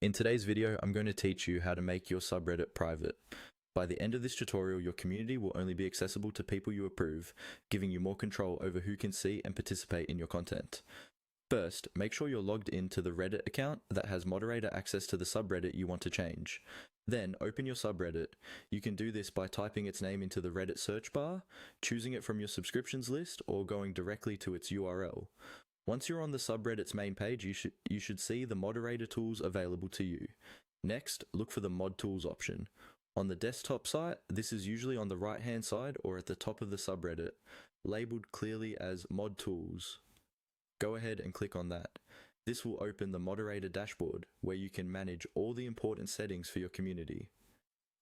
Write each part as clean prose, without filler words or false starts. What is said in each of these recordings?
In today's video, I'm going to teach you how to make your subreddit private. By the end of this tutorial, your community will only be accessible to people you approve, giving you more control over who can see and participate in your content. First, make sure you're logged into the Reddit account that has moderator access to the subreddit you want to change. Then, open your subreddit. You can do this by typing its name into the Reddit search bar, choosing it from your subscriptions list, or going directly to its URL. Once you're on the subreddit's main page, you should see the moderator tools available to you. Next, look for the mod tools option. On the desktop site, this is usually on the right hand side or at the top of the subreddit, labeled clearly as mod tools. Go ahead and click on that. This will open the moderator dashboard where you can manage all the important settings for your community.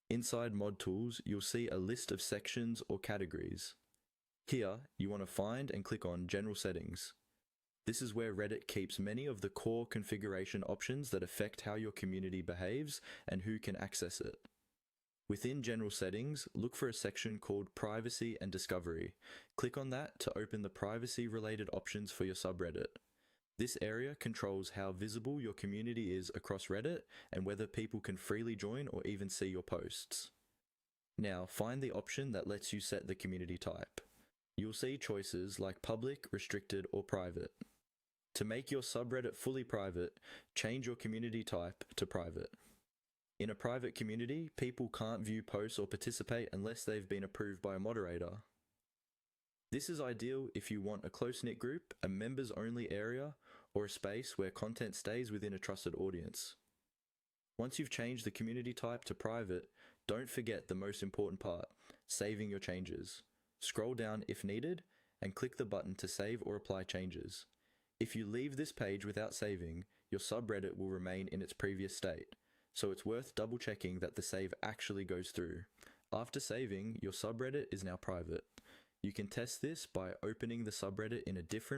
Inside mod tools, you'll see a list of sections or categories. Here, you want to find and click on general settings. This is where Reddit keeps many of the core configuration options that affect how your community behaves and who can access it. Within General Settings, look for a section called Privacy and Discovery. Click on that to open the privacy-related options for your subreddit. This area controls how visible your community is across Reddit and whether people can freely join or even see your posts. Now, find the option that lets you set the community type. You'll see choices like public, restricted, or private. To make your subreddit fully private, change your community type to private. In a private community, people can't view posts or participate unless they've been approved by a moderator. This is ideal if you want a close-knit group, a members-only area, or a space where content stays within a trusted audience. Once you've changed the community type to private, don't forget the most important part, saving your changes. Scroll down if needed, and click the button to save or apply changes. If you leave this page without saving, your subreddit will remain in its previous state, so it's worth double checking that the save actually goes through. After saving, your subreddit is now private. You can test this by opening the subreddit in a different